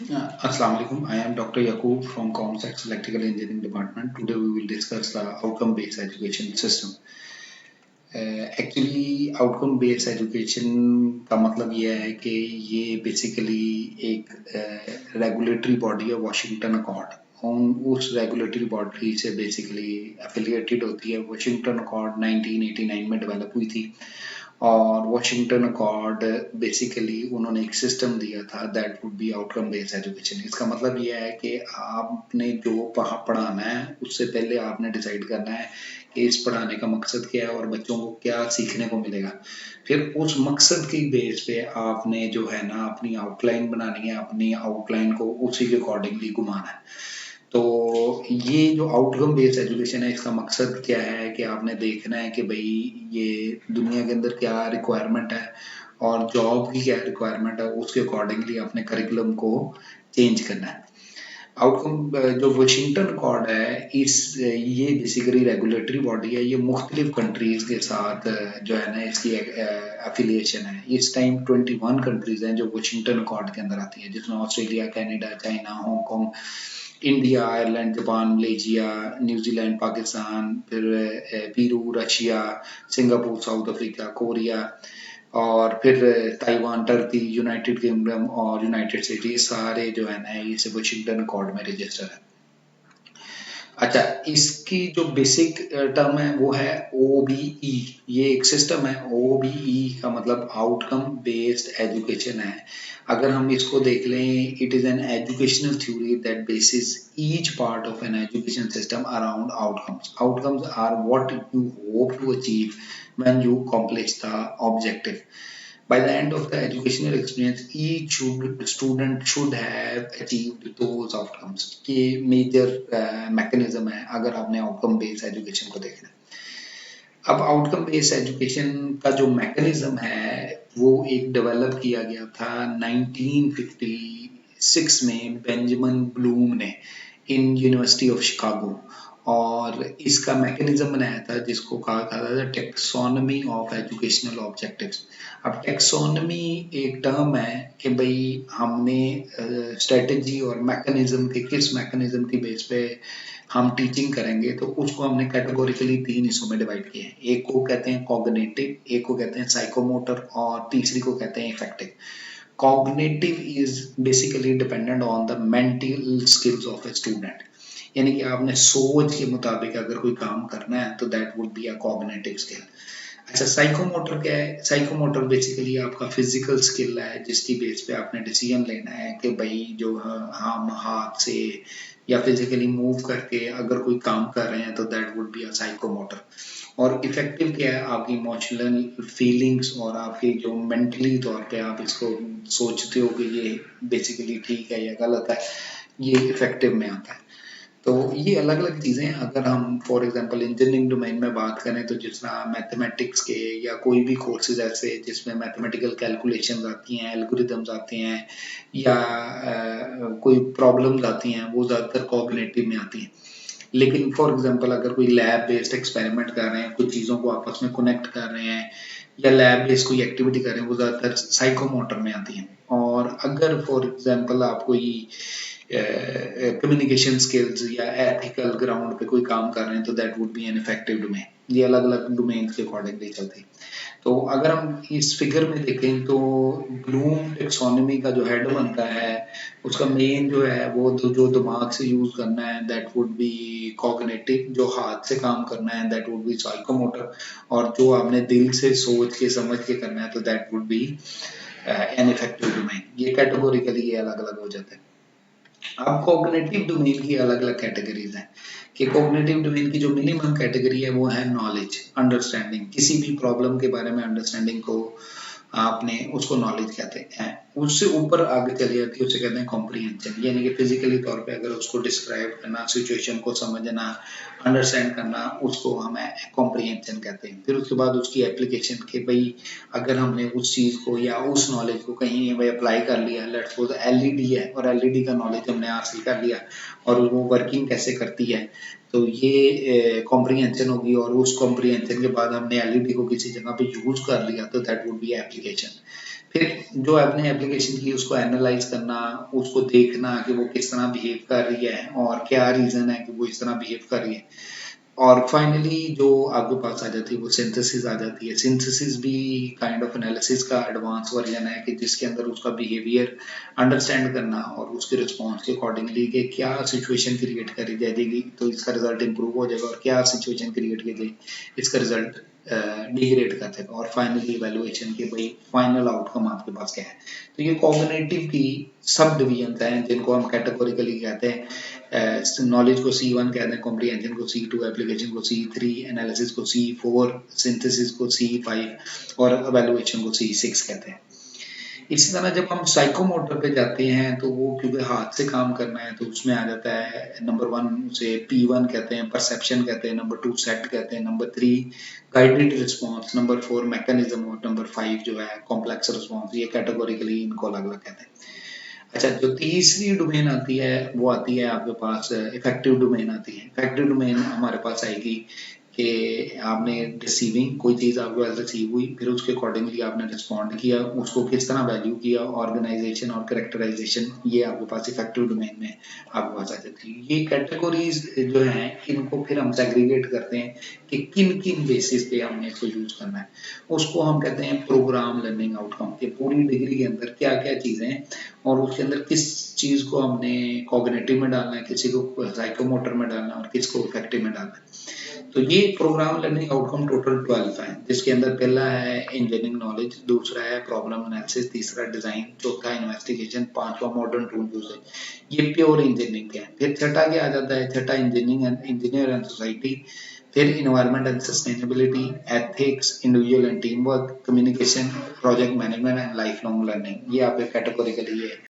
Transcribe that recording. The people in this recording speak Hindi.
Assalamu alaikum. I am Dr. Yaqub from Comsec Electrical Engineering Department. Today we will discuss the outcome-based education system. Actually outcome based education का मतलब ये है कि ये बेसिकली एक रेगुलेटरी बॉडी है, वाशिंगटन अकॉर्ड। उस रेगुलेटरी बॉडी से बेसिकली एफिलिएटेड होती है। वाशिंगटन अकॉर्ड 1989 में डेवलप हुई थी और वाशिंगटन अकॉर्ड बेसिकली उन्होंने एक सिस्टम दिया था that would be outcome based education. इसका मतलब यह है कि आपने जो पढ़ाना है उससे पहले आपने डिसाइड करना है कि इस पढ़ाने का मकसद क्या है और बच्चों को क्या सीखने को मिलेगा। फिर उस मकसद की बेस पे आपने जो है ना अपनी आउटलाइन बनानी है, अपनी आउटलाइन को उसी के अकॉर्डिंगली घुमाना है। तो ये जो आउटकम बेस्ड एजुकेशन है, इसका मकसद क्या है कि आपने देखना है कि भाई ये दुनिया के अंदर क्या रिक्वायरमेंट है और जॉब की क्या रिक्वायरमेंट है, उसके अकॉर्डिंगली अपने करिकुलम को चेंज करना है। आउटकम जो वाशिंगटन अकॉर्ड है, इस ये बेसिकली रेगुलेटरी बॉडी है। ये मुख्तलिफ कंट्रीज के साथ जो है ना इसकी एफिलिएशन है। इस टाइम 21 कंट्रीज हैं जो वाशिंगटन अकॉर्ड के अंदर आती है, जिसमें Australia, Canada, China, Hong Kong, India, Ireland, Japan, Malaysia, New Zealand, Pakistan, फिर Peru, Russia, Singapore, South Africa, Korea और फिर ताइवान, टर्की, यूनाइटेड किंगडम और यूनाइटेड स्टेट, ये सारे जो है ना ये वाशिंगटन अकॉर्ड में रजिस्टर है। अच्छा, इसकी जो बेसिक टर्म है वो है OBE। ये एक सिस्टम है। OBE का मतलब आउटकम बेस्ड एजुकेशन है। अगर हम इसको देख लें, it is an educational theory that basis each part of an education system around outcomes. Outcomes are what you hope to achieve when you complete the objective. By the end of the educational experience, each student should have achieved those outcomes। ये मेजर मैकेनिज्म है अगर आपने आउटकम बेस्ड एजुकेशन को देखना है। अब आउटकम बेस्ड एजुकेशन का जो मैकेनिज्म है वो एक डेवलप किया गया था 1956 में बेंजामिन ब्लूम ने इन यूनिवर्सिटी ऑफ शिकागो। और इसका मैकेनिज्म बनाया था जिसको कहा था टेक्सोनॉमी ऑफ एजुकेशनल ऑब्जेक्टिव्स। अब टेक्सोनॉमी एक टर्म है कि भाई हमने स्ट्रेटजी और मैकेनिज्म के किस मैकेनिज्म की बेस पे हम टीचिंग करेंगे, तो उसको हमने कैटेगोरिकली 3 हिस्सों में डिवाइड किया है। एक को कहते हैं कॉग्निटिव, एक को कहते हैं साइकोमोटर और तीसरी को कहते हैं effective. Cognitive is basically dependent on the mental skills of a student. यानी कि आपने सोच के मुताबिक अगर कोई काम करना है तो that would be a cognitive skill. अच्छा, साइकोमोटर क्या है? साइकोमोटर बेसिकली आपका फिजिकल स्किल है जिसकी बेस पे आपने डिसीजन लेना है कि भाई जो हम हाथ से या फिजिकली मूव करके अगर कोई काम कर रहे हैं तो that would be a psychomotor. और इफेक्टिव क्या है? आपकी इमोशनल फीलिंग्स और आपके जो मेंटली तौर पे आप इसको सोचते हो कि ये बेसिकली ठीक है या गलत है, ये इफेक्टिव में आता है। तो ये अलग अलग चीज़ें हैं। अगर हम फॉर एग्जांपल इंजीनियरिंग डोमेन में बात करें तो जिस तरह मैथमेटिक्स के या कोई भी कोर्सेज ऐसे जिसमें मैथमेटिकल कैलकुलेशंस आती हैं, एल्गोरिदम्स आते हैं या कोई प्रॉब्लम्स आती हैं, वो ज़्यादातर कॉग्निटिव में आती हैं। लेकिन फॉर एग्जांपल अगर कोई लैब बेस्ड एक्सपेरिमेंट कर रहे हैं, कुछ चीज़ों को आपस में कनेक्ट कर रहे हैं या लैब बेस्ड कोई एक्टिविटी कर रहे हैं, वो ज़्यादातर साइकोमोटर में आती हैं। और अगर फॉर एग्जांपल आप कोई कम्युनिकेशन स्किल्स या एथिकल ग्राउंड पे कोई काम कर रहे हैं तो that would be an affective domain. ये अलग अलग डोमेन के अकॉर्डिंगली चलती है। तो अगर हम इस फिगर में देखें तो ब्लूम टेक्सोनॉमी का जो हेड बनता है उसका मेन जो है वो जो दिमाग से यूज करना है दैट वुड बी कॉग्निटिव। जो हाथ से काम करना है दैट वुड बी साइकोमोटर। और जो आपने दिल से सोच के समझ के करना है तो that would be an affective domain. ये कैटेगोरिकली ये अलग अलग हो जाते हैं। अब कॉग्निटिव डोमेन की अलग अलग कैटेगरीज हैं कि कॉग्निटिव डोमेन की जो मिनिमम कैटेगरी है वो है नॉलेज, अंडरस्टैंडिंग। किसी भी प्रॉब्लम के बारे में अंडरस्टैंडिंग को आपने उसको नॉलेज कहते हैं। उससे ऊपर आगे चली जाती है, उसे कहते हैं कॉम्प्रीहेंशन। यानी कि फिजिकली तौर पे अगर उसको डिस्क्राइब करना, सिचुएशन को समझना, अंडरस्टैंड करना, उसको हम कॉम्प्रीहेंशन कहते हैं। फिर उसके बाद उसकी एप्लीकेशन के भाई अगर हमने उस चीज़ को या उस नॉलेज को कहीं भाई अप्लाई कर लिया, लेट्स सपोज एलईडी है और एलईडी का नॉलेज हमने हासिल कर लिया और वो वर्किंग कैसे करती है, तो ये कॉम्प्रीहेंशन होगी। और उस कॉम्प्रीहेंशन के बाद हमने एलईडी को किसी जगह पे यूज कर लिया तो दैट वुड बी एप्लीकेशन। फिर जो आपने एप्लीकेशन की उसको एनालाइज करना, उसको देखना कि वो किस तरह बिहेव कर रही है और क्या रीजन है कि वो इस तरह बिहेव कर रही है। और फाइनली जो आपके पास आ जाती है वो सिंथेसिस आ जाती है। सिंथेसिस भी काइंड ऑफ एनालिसिस का एडवांस वर्जन है कि जिसके अंदर उसका बिहेवियर अंडरस्टैंड करना और उसके रिस्पॉन्स के अकॉर्डिंगली कि क्या सिचुएशन क्रिएट करी जाएगी तो इसका रिजल्ट इंप्रूव हो जाएगा, और क्या सिचुएशन क्रिएट की जाए इसका रिजल्ट डिग्रेड कर देगा, और फाइनली इवेल्युएशन के भाई फाइनल आउटकम आपके पास क्या है। तो ये कॉग्निटिव की सब डिवीजन हैं जिनको हम कैटेगोरिकली कहते हैं। नॉलेज को C1 कहते हैं, कॉम्प्रिहेंशन को C2, एप्लीकेशन को C3, एनालिसिस को C4, सिंथेसिस को C5 और एवेल्युएशन को C6 कहते हैं। इसी तरह जब हम साइकोमोटर पे जाते हैं तो वो क्योंकि हाथ से काम करना है तो उसमें आ जाता है नंबर 1 उसे P1 कहते हैं, परसेप्शन कहते हैं, नंबर 2 सेट कहते हैं, number 3 guided response, number 4 mechanism और नंबर 5 जो है कॉम्प्लेक्स रिस्पॉन्स। ये कैटेगोरिकली इनको अलग अलग कहते हैं। अच्छा, जो तीसरी डोमेन आती है वो आती है आपके पास इफेक्टिव डोमेन आती है। इफेक्टिव डोमेन हमारे पास आएगी कि आपने रिसीविंग कोई चीज़ आपके पास रिसीव हुई, फिर उसके अकॉर्डिंगली आपने रिस्पॉन्ड किया, उसको किस तरह वैल्यू किया, ऑर्गेनाइजेशन और करेक्टराइजेशन, ये आपके पास इफेक्टिव डोमेन में आपके पास आ जाती है। ये कैटेगोरीज जो हैं इनको फिर हम सेग्रीगेट करते हैं कि किन किन बेसिस पे हमने इसको यूज करना है। उसको हम कहते हैं प्रोग्राम लर्निंग आउटकम के पूरी डिग्री के अंदर क्या क्या चीज़ें हैं और उसके अंदर किस चीज़ को हमने कॉग्निटिव में डालना है, किसी को साइकोमोटर में डालना है और किसको इफेक्टिव में डालना है। तो ये प्रोग्राम लर्निंग आउटकम टोटल 12 है, जिसके अंदर पहला है इंजीनियरिंग नॉलेज, दूसरा है प्रॉब्लम एनालिसिस, तीसरा डिजाइन, चौथा इन्वेस्टिगेशन, पांचवा मॉडर्न टूल यूजेज। ये प्योर इंजीनियरिंग के हैं। फिर छठा क्या आ जाता है, छठा इंजीनियर एंड सोसाइटी, फिर environment and sustainability, ethics, individual and team work, communication, project management and life long learning. ये आपके कैटेगोरिकली है।